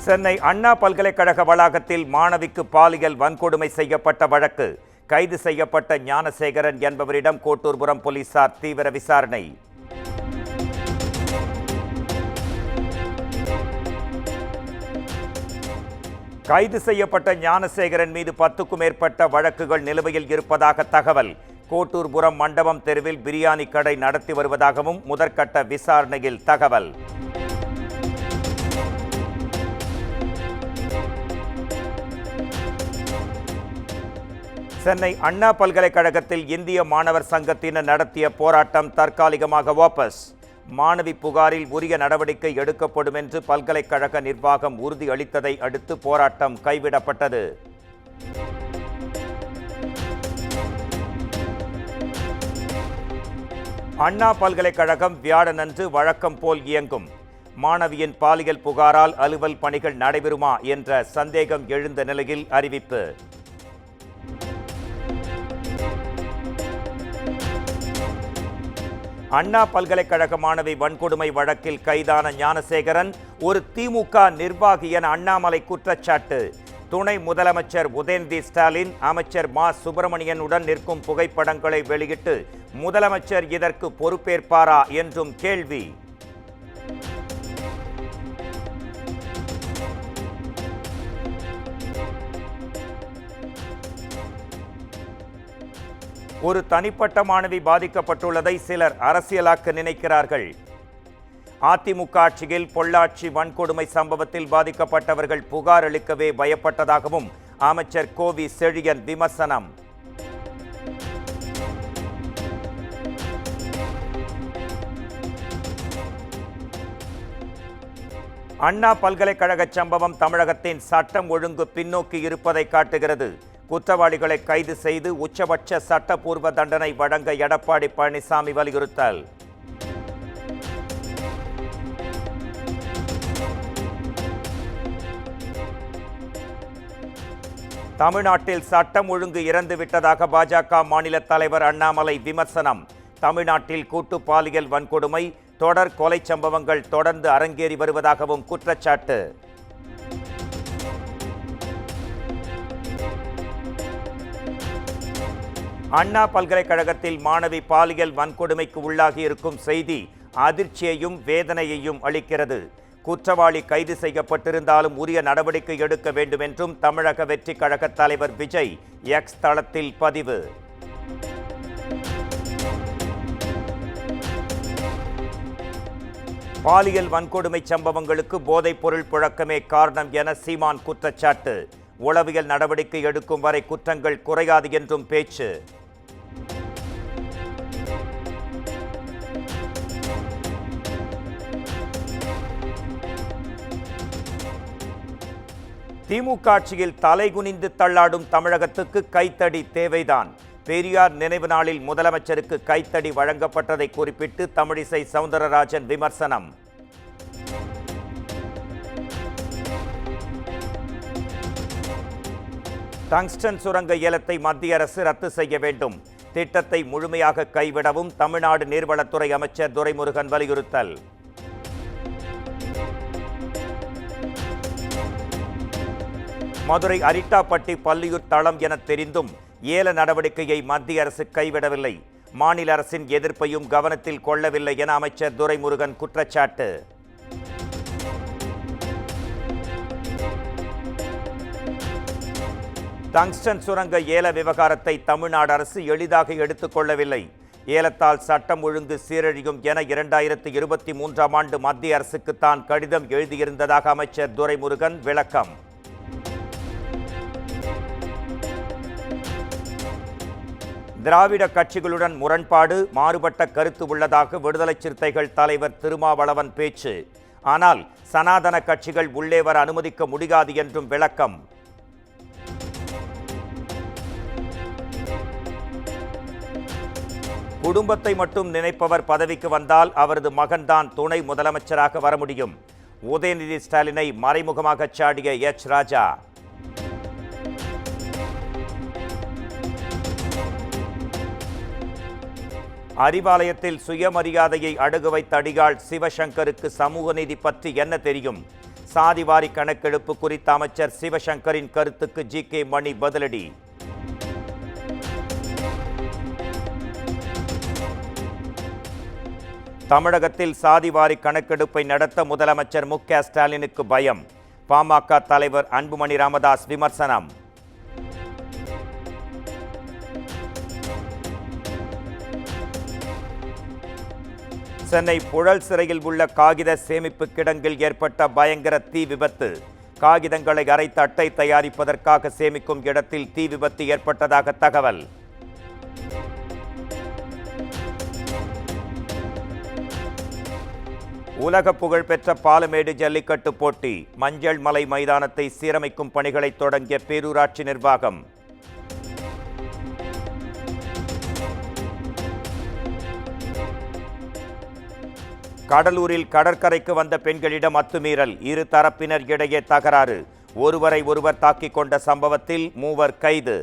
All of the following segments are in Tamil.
சென்னை அண்ணா பல்கலைக்கழக வளாகத்தில் மாணவிக்கு பாலியல் வன்கொடுமை செய்யப்பட்ட வழக்கு. கைது செய்யப்பட்ட ஞானசேகரன் என்பவரிடம் கோட்டூர்புரம் போலீசார் தீவிர விசாரணை. கைது செய்யப்பட்ட ஞானசேகரன் மீது 10க்கும் மேற்பட்ட வழக்குகள் நிலுவையில் இருப்பதாக தகவல். கோட்டூர்புரம் மண்டபம் தெருவில் பிரியாணி கடை நடத்தி வருவதாகவும் முதற்கட்ட விசாரணையில் தகவல். சென்னை அண்ணா பல்கலைக்கழகத்தில் இந்திய மாணவர் சங்கத்தினர் நடத்திய போராட்டம் தற்காலிகமாக வாபஸ். மாணவி புகாரில் உரிய நடவடிக்கை எடுக்கப்படும் என்று பல்கலைக்கழக நிர்வாகம் உறுதியளித்ததை அடுத்து போராட்டம் கைவிடப்பட்டது. அண்ணா பல்கலைக்கழகம் வியாழனன்று வழக்கம் போல் இயங்கும். மாணவியின் பாலியல் புகாரால் அலுவல் பணிகள் நடைபெறுமா என்ற சந்தேகம் எழுந்த நிலையில் அறிவிப்பு. அண்ணா பல்கலைக்கழக மாணவி வன்கொடுமை வழக்கில் கைதான ஞானசேகரன் ஒரு திமுக நிர்வாகி என அண்ணாமலை குற்றச்சாட்டு. துணை முதலமைச்சர் உதயநிதி ஸ்டாலின், அமைச்சர் மா சுப்பிரமணியனுடன் நிற்கும் புகைப்படங்களை வெளியிட்டு முதலமைச்சர் இதற்கு பொறுப்பேற்பாரா என்றும் கேள்வி. ஒரு தனிப்பட்ட மாணவி பாதிக்கப்பட்டுள்ளதை சிலர் அரசியலாக்க நினைக்கிறார்கள். அதிமுக ஆட்சியில் பொள்ளாச்சி வன்கொடுமை சம்பவத்தில் பாதிக்கப்பட்டவர்கள் புகார் அளிக்கவே பயப்பட்டதாகவும் அமைச்சர் கோவி செழியன் விமர்சனம். அண்ணா பல்கலைக்கழக சம்பவம் தமிழகத்தின் சட்டம் ஒழுங்கு பின்னோக்கி இருப்பதை காட்டுகிறது. குற்றவாளிகளை கைது செய்து உச்சபட்ச சட்டப்பூர்வ தண்டனை வழங்க எடப்பாடி பழனிசாமி வலியுறுத்தல். தமிழ்நாட்டில் சட்டம் ஒழுங்கு இறந்துவிட்டதாக பாஜக மாநில தலைவர் அண்ணாமலை விமர்சனம். தமிழ்நாட்டில் கூட்டு பாலியல் வன்கொடுமை, தொடர் கொலை சம்பவங்கள் தொடர்ந்து அரங்கேறி வருவதாகவும் குற்றச்சாட்டு. அண்ணா பல்கலைக்கழகத்தில் மாணவி பாலியல் வன்கொடுமைக்கு உள்ளாகி இருக்கும் செய்தி அதிர்ச்சியையும் வேதனையையும் அளிக்கிறது. குற்றவாளி கைது செய்யப்பட்டிருந்தாலும் உரிய நடவடிக்கை எடுக்க வேண்டும் என்றும் தமிழக வெற்றி கழக தலைவர் விஜய் எக்ஸ் தளத்தில் பதிவு. பாலியல் வன்கொடுமை சம்பவங்களுக்கு போதைப் பொருள் புழக்கமே காரணம் என சீமான் குற்றச்சாட்டு. உளவியல் நடவடிக்கை எடுக்கும் வரை குற்றங்கள் குறையாது என்றும் பேச்சு. திமுக ஆட்சியில் தலைகுனிந்து தள்ளாடும் தமிழகத்துக்கு கைத்தடி தேவைதான். பெரியார் நினைவு நாளில் முதலமைச்சருக்கு கைத்தடி வழங்கப்பட்டதை குறிப்பிட்டு தமிழிசை சவுந்தரராஜன் விமர்சனம். டங்ஸ்டன் சுரங்க ஏலத்தை மத்திய அரசு ரத்து செய்ய வேண்டும். திட்டத்தை முழுமையாக கைவிடவும் தமிழ்நாடு நீர்வளத்துறை அமைச்சர் துரைமுருகன் வலியுறுத்தல். மதுரை அரிட்டாப்பட்டி பள்ளியூர் தளம் என தெரிந்தும் ஏல நடவடிக்கையை மத்திய அரசு கைவிடவில்லை. மாநில அரசின் எதிர்ப்பையும் கவனத்தில் கொள்ளவில்லை என அமைச்சர் துரைமுருகன் குற்றச்சாட்டு. டங்ஸ்டன் சுரங்க ஏல விவகாரத்தை தமிழ்நாடு அரசு எளிதாக எடுத்துக் கொள்ளவில்லை. ஏலத்தால் சட்டம் ஒழுங்கு சீரழியும் என 2023ஆம் ஆண்டு மத்திய அரசுக்கு தான் கடிதம் எழுதியிருந்ததாக அமைச்சர் துரைமுருகன் விளக்கம். திராவிட கட்சிகளுடன் முரண்பாடு, மாறுபட்ட கருத்து உள்ளதாக விடுதலை சிறுத்தைகள் தலைவர் திருமாவளவன் பேச்சு. ஆனால் சனாதன கட்சிகள் உள்ளே வர அனுமதிக்க முடியாது என்றும் விளக்கம். குடும்பத்தை மட்டும் நினைப்பவர் பதவிக்கு வந்தால் அவரது மகன்தான் துணை முதலமைச்சராக வர முடியும். உதயநிதி ஸ்டாலினை மறைமுகமாக சாடிய எச் ராஜா. அறிவாலயத்தில் சுயமரியாதையை அடகு வைத்த அடியாள் சிவசங்கருக்கு சமூக நீதி பற்றி என்ன தெரியும்? சாதிவாரி கணக்கெடுப்பு குறித்த அமைச்சர் சிவசங்கரின் கருத்துக்கு ஜி.கே. மணி பதிலடி. தமிழகத்தில் சாதிவாரி கணக்கெடுப்பை நடத்த முதலமைச்சர் மு.க. ஸ்டாலினுக்கு பயம். பாமக தலைவர் அன்புமணி ராமதாஸ் விமர்சனம். சென்னை புழல் சிறையில் உள்ள காகித சேமிப்பு கிடங்கில் ஏற்பட்ட பயங்கர தீ விபத்து. காகிதங்களை அரைத்து அட்டை தயாரிப்பதற்காக சேமிக்கும் இடத்தில் தீ விபத்து ஏற்பட்டதாக தகவல். உலக புகழ்பெற்ற பாலமேடு ஜல்லிக்கட்டு போட்டி. மஞ்சள் மலை மைதானத்தை சீரமைக்கும் பணிகளை தொடங்கிய பேரூராட்சி நிர்வாகம். கடலூரில் கடற்கரைக்கு வந்த பெண்களிடம் அத்துமீறல். இரு தரப்பினர் இடையே தகராறு. ஒருவரை ஒருவர் தாக்கிக் கொண்ட சம்பவத்தில் 3 கைது.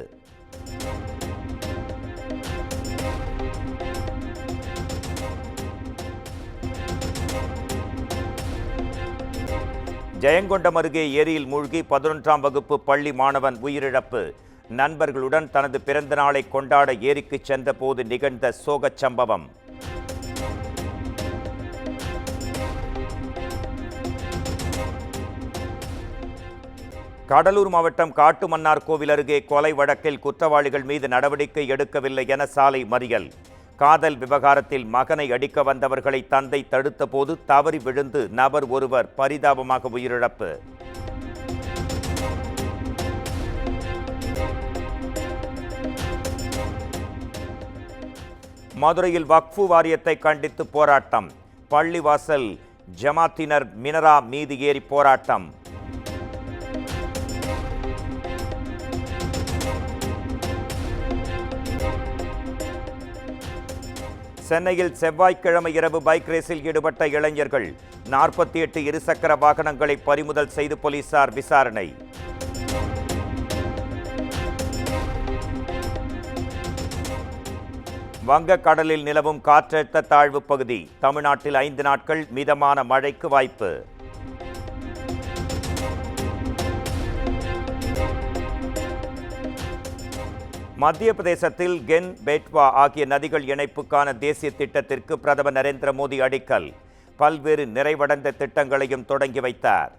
ஜெயங்கொண்டம் அருகே ஏரியில் மூழ்கி 11ஆம் வகுப்பு பள்ளி மாணவன் உயிரிழப்பு. நண்பர்களுடன் தனது பிறந்த நாளை கொண்டாட ஏரிக்கு சென்ற போது நிகழ்ந்த சோகச் சம்பவம். கடலூர் மாவட்டம் காட்டுமன்னார் கோவில் அருகே கொலை வழக்கில் குற்றவாளிகள் மீது நடவடிக்கை எடுக்கவில்லை என சாலை மறியல். காதல் விவகாரத்தில் மகனை அடிக்க வந்தவர்களை தந்தை தடுத்த போது தவறி விழுந்து நபர் ஒருவர் பரிதாபமாக உயிரிழப்பு. மதுரையில் வக்ஃபு வாரியத்தை கண்டித்து போராட்டம். பள்ளிவாசல் ஜமாத்தினர் மினரா மீது ஏறி போராட்டம். சென்னையில் செவ்வாய்க்கிழமை இரவு பைக் ரேஸில் ஈடுபட்ட இளைஞர்கள். 48 இருசக்கர வாகனங்களை பறிமுதல் செய்து போலீசார் விசாரணை. வங்கக்கடலில் நிலவும் காற்றழுத்த தாழ்வு பகுதி. தமிழ்நாட்டில் 5 நாட்கள் மிதமான மழைக்கு வாய்ப்பு. மத்திய பிரதேசத்தில் கென் பேட்வா ஆகிய நதிகள் இணைப்புக்கான தேசிய திட்டத்திற்கு பிரதமர் நரேந்திர மோடி அடிக்கல். பல்வேறு நிறைவடைந்த திட்டங்களையும் தொடங்கி வைத்தார்.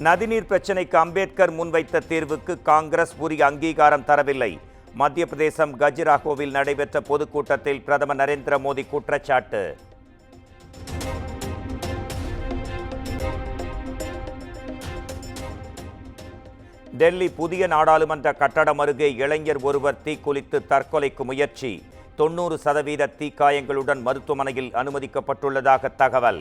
நதிநீர் பிரச்சினைக்கு அம்பேத்கர் முன்வைத்த தீர்வுக்கு காங்கிரஸ் உரிய அங்கீகாரம் தரவில்லை. மத்திய பிரதேசம் கஜுராஹோவில் நடைபெற்ற பொதுக்கூட்டத்தில் பிரதமர் நரேந்திர மோடி குற்றச்சாட்டு. டெல்லி புதிய நாடாளுமன்ற கட்டடம் அருகே இளைஞர் ஒருவர் தீக்குளித்து தற்கொலைக்கு முயற்சி. 90% தீக்காயங்களுடன் மருத்துவமனையில் அனுமதிக்கப்பட்டுள்ளதாக தகவல்.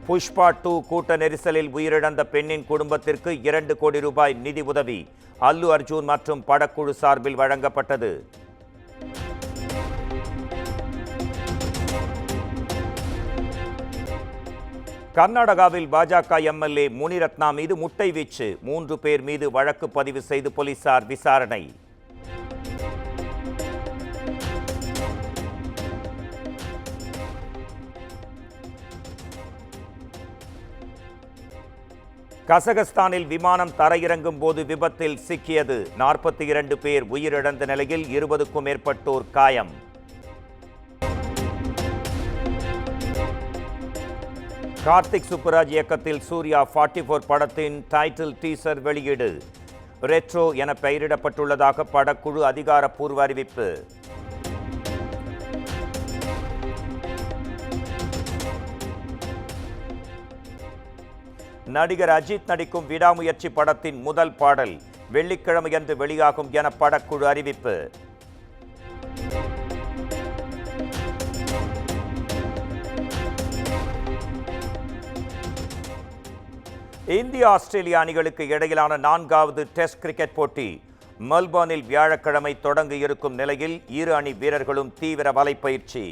புஷ்பா 2 கூட்ட நெரிசலில் உயிரிழந்த பெண்ணின் குடும்பத்திற்கு 2 கோடி ரூபாய் நிதி உதவி. அல்லு அர்ஜுன் மற்றும் படக்குழு சார்பில் வழங்கப்பட்டது. கர்நாடகாவில் பாஜக எம்எல்ஏ முனிரத்னா மீது முட்டை வீச்சு. 3 பேர் மீது வழக்கு பதிவு செய்து போலீசார் விசாரணை. கசகஸ்தானில் விமானம் தரையிறங்கும் போது விபத்தில் சிக்கியது. 42 பேர் உயிரிழந்த நிலையில் 20க்கும் மேற்பட்டோர் காயம். கார்த்திக் சுப்புராஜ் இயக்கத்தில் சூர்யா 44 படத்தின் டைட்டில் டீசர் வெளியீடு. ரெட்ரோ என பெயரிடப்பட்டுள்ளதாக படக்குழு அதிகாரப்பூர்வ அறிவிப்பு. நடிகர் அஜித் நடிக்கும் விடாமுயற்சி படத்தின் முதல் பாடல் வெள்ளிக்கிழமையன்று வெளியாகும் என படக்குழு அறிவிப்பு. இந்தியா ஆஸ்திரேலியா அணிகளுக்கு இடையிலான 4வது டெஸ்ட் கிரிக்கெட் போட்டி மெல்பர்னில் வியாழக்கிழமை தொடங்க இருக்கும் நிலையில் இரு அணி வீரர்களும் தீவிர வலைப்பயிற்சி.